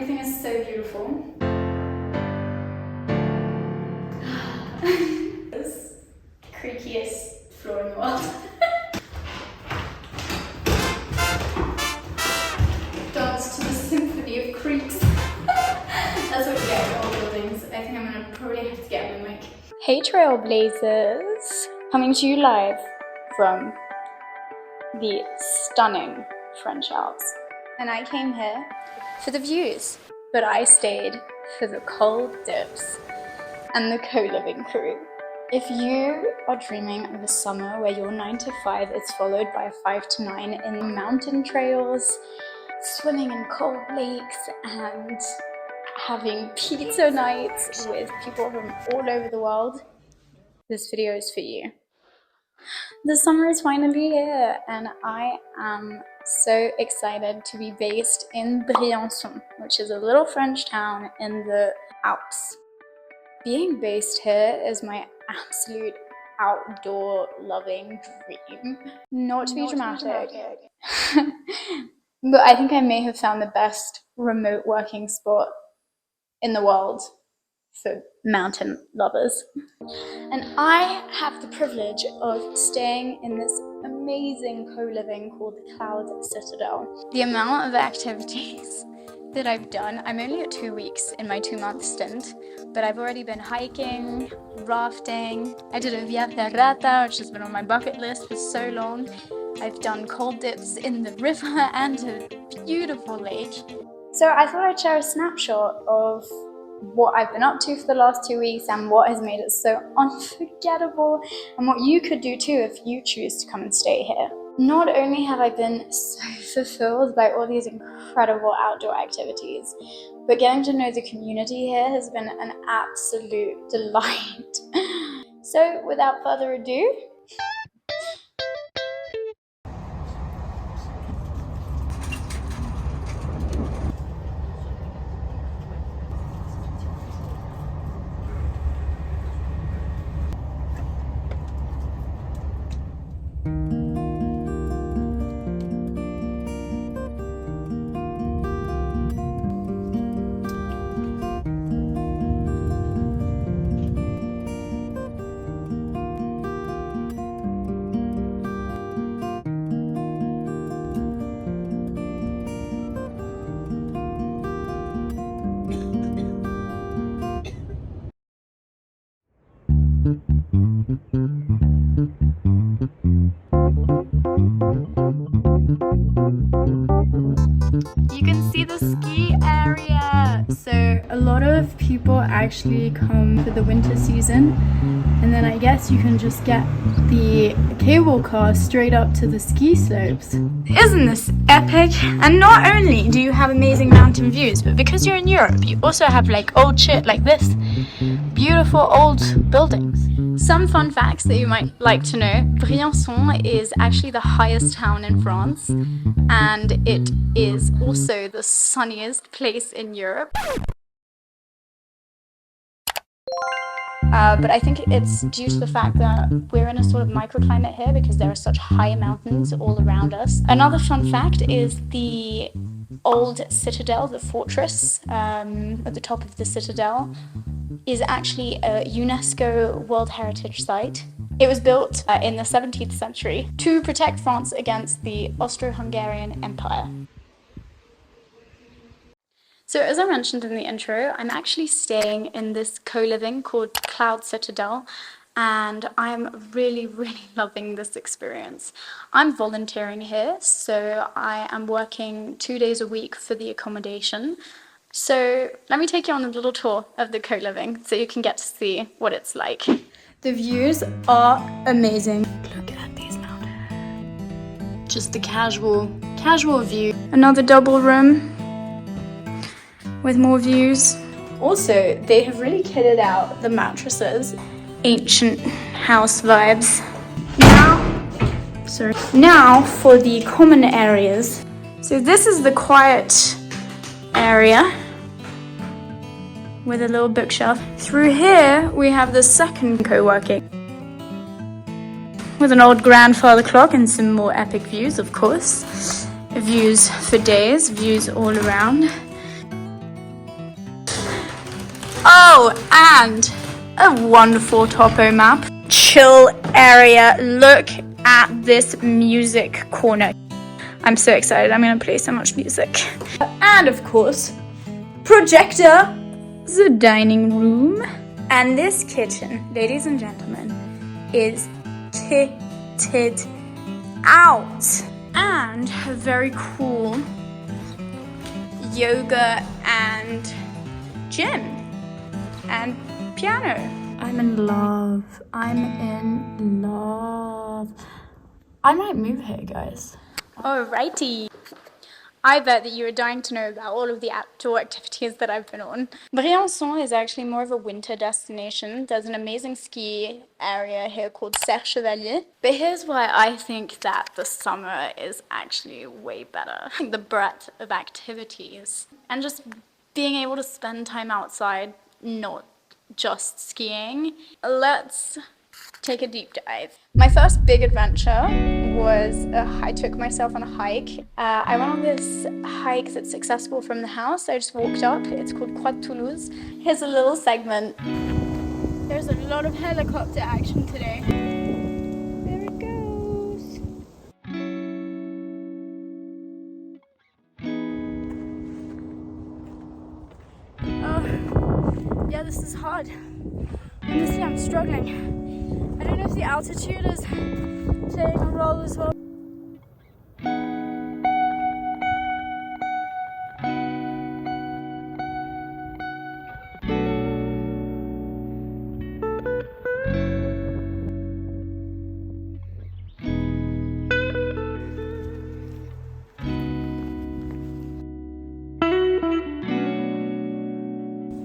Everything is so beautiful. This creakiest floor in the world. Dance to the symphony of creaks. That's what you get with old buildings. I think I'm gonna probably have to get my mic. Hey Trailblazers! Coming to you live from the stunning French Alps. And I came here for the views, but I stayed for the cold dips and the co-living crew. If you are dreaming of a summer where your 9 to 5 is followed by a 5 to 9 in mountain trails, swimming in cold lakes, and having pizza nights with people from all over the world, this video is for you. The summer is finally here, and I am so excited to be based in Briançon, which is a little French town in the Alps. Being based here is my absolute outdoor loving dream. Not to be dramatic, but I think I may have found the best remote working spot in the world for mountain lovers. And I have the privilege of staying in this amazing co-living called the Cloud Citadel. The amount of activities that I've done, I'm only at 2 weeks in my 2-month stint, but I've already been hiking, rafting. I did a via ferrata, which has been on my bucket list for so long. I've done cold dips in the river and a beautiful lake. So I thought I'd share a snapshot of what I've been up to for the last 2 weeks and what has made it so unforgettable, and what you could do too if you choose to come and stay here. Not only have I been so fulfilled by all these incredible outdoor activities, but getting to know the community here has been an absolute delight. So without further ado, you can see the ski area. So a lot of people actually come for the winter season, and then I guess you can just get the cable car straight up to the ski slopes. Isn't this epic? And not only do you have amazing mountain views, but because you're in Europe, you also have like old shit like this. Beautiful old buildings. Some fun facts that you might like to know. Briançon is actually the highest town in France, and it is also the sunniest place in Europe. But I think it's due to the fact that we're in a sort of microclimate here because there are such high mountains all around us. Another fun fact is the old citadel, the fortress at the top of the citadel, is actually a UNESCO World Heritage Site. It was built in the 17th century to protect France against the Austro-Hungarian Empire. So as I mentioned in the intro, I'm actually staying in this co-living called Cloud Citadel, and I'm really loving this experience. I'm volunteering here, so I am working 2 days a week for the accommodation. So let me take you on a little tour of the co-living so you can get to see what it's like. The views are amazing. Look at these mountains. Just a casual view. Another double room with more views. Also, they have really kitted out the mattresses. Ancient house vibes. Now for the common areas. So this is the quiet area with a little bookshelf. Through here we have the second co-working with an old grandfather clock and some more epic views, of course. Views for days, views all around. Oh, and a wonderful topo map. Chill area. Look at this music corner. I'm so excited. I'm gonna play so much music. And of course, projector. The dining room. And this kitchen, ladies and gentlemen, is kitted out. And a very cool yoga and gym and piano. I'm in love. I'm in love. I might move here, guys. Alrighty. I bet that you are dying to know about all of the outdoor activities that I've been on. Briançon is actually more of a winter destination. There's an amazing ski area here called Chevalier. But here's why I think that the summer is actually way better. The breadth of activities and just being able to spend time outside, not just skiing. Let's take a deep dive. My first big adventure was I took myself on a hike. I went on this hike that's accessible from the house. I just walked up. It's called Croix de Toulouse. Here's a little segment. There's a lot of helicopter action today. There it goes. Oh, yeah, this is hard. Honestly, I'm struggling. I don't know if the altitude is playing a role as well.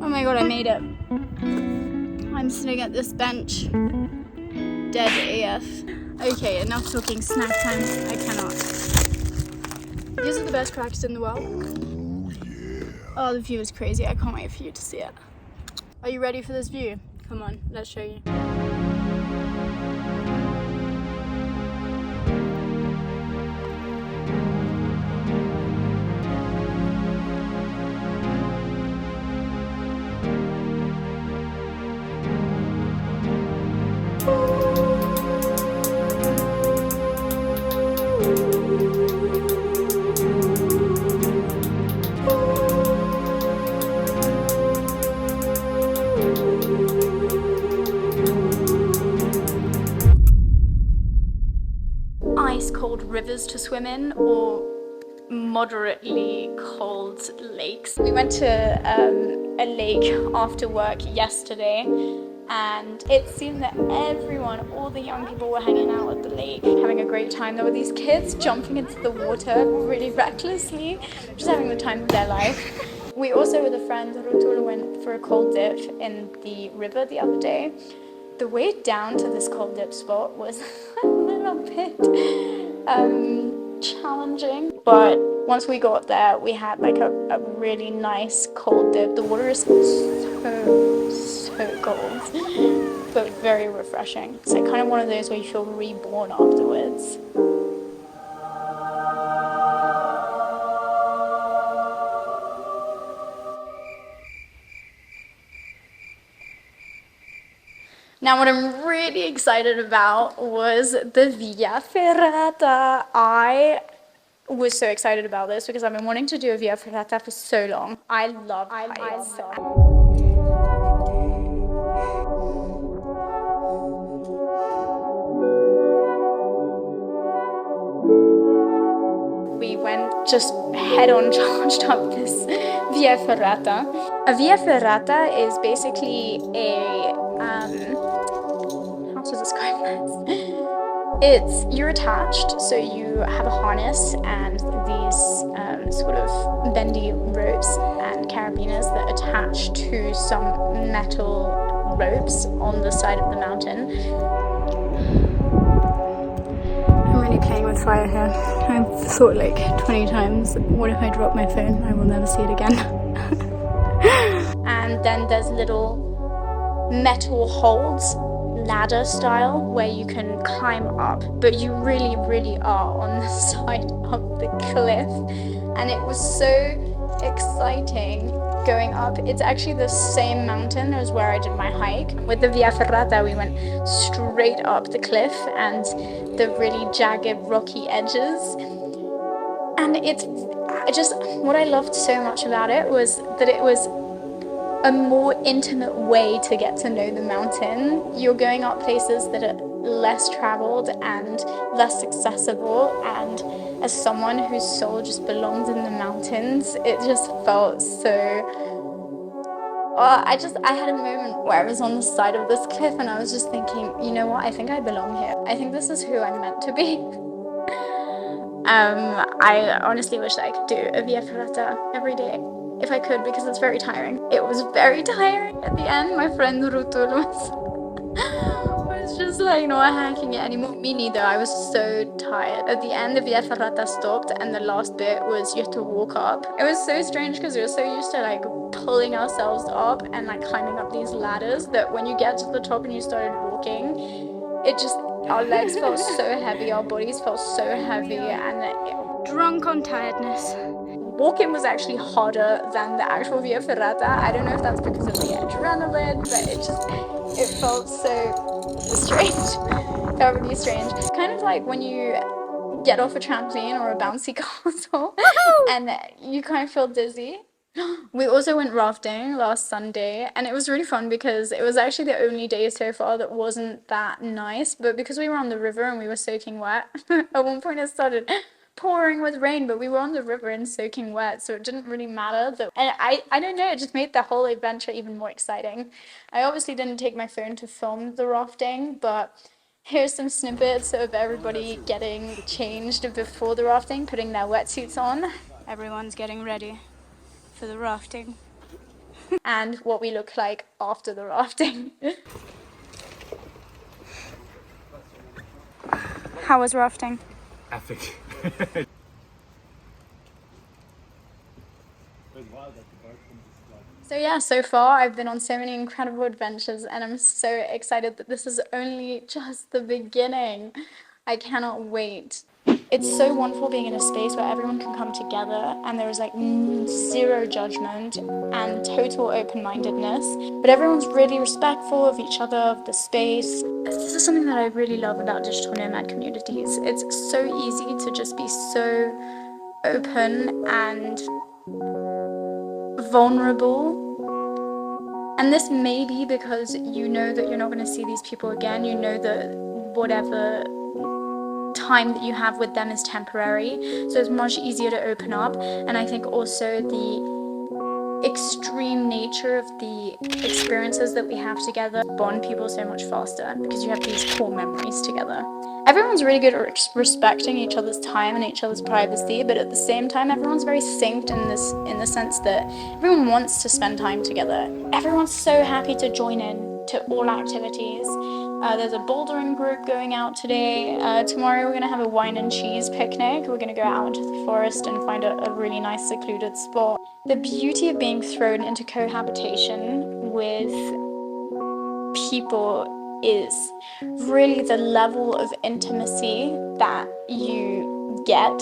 Oh my god, I made it. I'm sitting at this bench. Dead AF. Okay, enough talking snack time. I cannot. These are the best cracks in the world. Oh, the view is crazy. I can't wait for you to see it. Are you ready for this view? Come on, let's show you. Ice cold rivers to swim in or moderately cold lakes. We went to a lake after work yesterday and it seemed that everyone, all the young people were hanging out at the lake, having a great time. There were these kids jumping into the water really recklessly, just having the time of their life. We also with a friend, Rutolo, went for a cold dip in the river the other day. The way down to this cold dip spot was a little bit challenging, but once we got there, we had like a really nice cold dip. The water is so cold, but very refreshing. It's like kind of one of those where you feel reborn afterwards. Now what I'm really excited about was the Via Ferrata. I was so excited about this because I've been wanting to do a Via Ferrata for so long. I love heights. We went just head-on charged up this Via Ferrata. A Via Ferrata is basically a how to describe this? You're attached, so you have a harness and these sort of bendy ropes and carabiners that attach to some metal ropes on the side of the mountain. I'm really playing with fire here. I've thought like 20 times, what if I drop my phone? I will never see it again. And then there's little metal holds, ladder style, where you can climb up, but you really are on the side of the cliff. And it was so exciting going up. It's actually the same mountain as where I did my hike. With the Via Ferrata, we went straight up the cliff and the really jagged rocky edges. And what I loved so much about it was that it was a more intimate way to get to know the mountain. You're going up places that are less traveled and less accessible, and as someone whose soul just belongs in the mountains, it just felt so I had a moment where I was on the side of this cliff and I was just thinking, you know what, I think I belong here. I think this is who I'm meant to be. I honestly wish that I could do a Via Ferrata every day if I could, because it's very tiring. It was very tiring at the end. My friend Rutul was just like not hacking it anymore. Me neither. I was so tired. At the end, the Via Ferrata stopped and the last bit was you have to walk up. It was so strange because we were so used to like pulling ourselves up and like climbing up these ladders that when you get to the top and you started walking, our legs felt so heavy, our bodies felt so heavy, and drunk on tiredness. Walking was actually harder than the actual Via Ferrata. I don't know if that's because of the adrenaline, but it felt so strange. It felt really strange. Kind of like when you get off a trampoline or a bouncy castle and you kind of feel dizzy. We also went rafting last Sunday and it was really fun because it was actually the only day so far that wasn't that nice, but because we were on the river and we were soaking wet, at one point it started pouring with rain, but we were on the river and soaking wet, so it didn't really matter. And I don't know, it just made the whole adventure even more exciting. I obviously didn't take my phone to film the rafting, but here's some snippets of everybody getting changed before the rafting, putting their wetsuits on. Everyone's getting ready for the rafting. And what we look like after the rafting. How was rafting? Epic. So yeah, so far I've been on so many incredible adventures and I'm so excited that this is only just the beginning. I cannot wait. It's so wonderful being in a space where everyone can come together and there is like zero judgment and total open-mindedness, but everyone's really respectful of each other, of the space. This is something that I really love about digital nomad communities. It's so easy to just be so open and vulnerable. And this may be because you know that you're not going to see these people again. You know that whatever time that you have with them is temporary, so it's much easier to open up. And I think also the extreme nature of the experiences that we have together bond people so much faster because you have these core memories together. Everyone's really good at respecting each other's time and each other's privacy, but at the same time everyone's very synced in the sense that everyone wants to spend time together. Everyone's so happy to join in to all activities. There's a bouldering group going out today. Tomorrow we're going to have a wine and cheese picnic. We're going to go out into the forest and find a really nice secluded spot. The beauty of being thrown into cohabitation with people is really the level of intimacy that you get.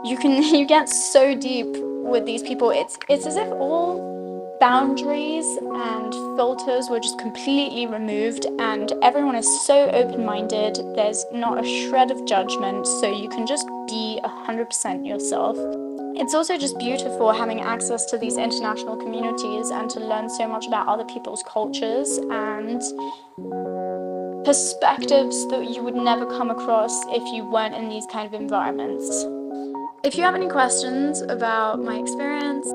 You get so deep with these people. It's as if all boundaries and filters were just completely removed and everyone is so open-minded. There's not a shred of judgment, so you can just be 100% yourself. It's also just beautiful having access to these international communities and to learn so much about other people's cultures and perspectives that you would never come across if you weren't in these kind of environments. If you have any questions about my experience,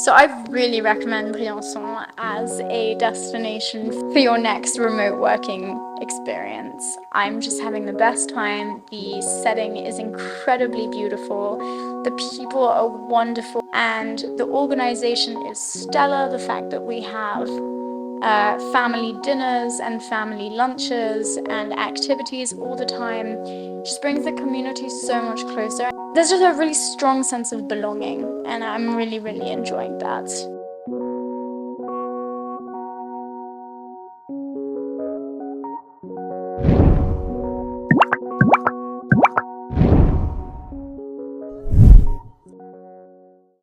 so I really recommend Briançon as a destination for your next remote working experience. I'm just having the best time. The setting is incredibly beautiful. The people are wonderful and the organization is stellar. The fact that we have family dinners and family lunches and activities all the time just brings the community so much closer. There's just a really strong sense of belonging and I'm really enjoying that.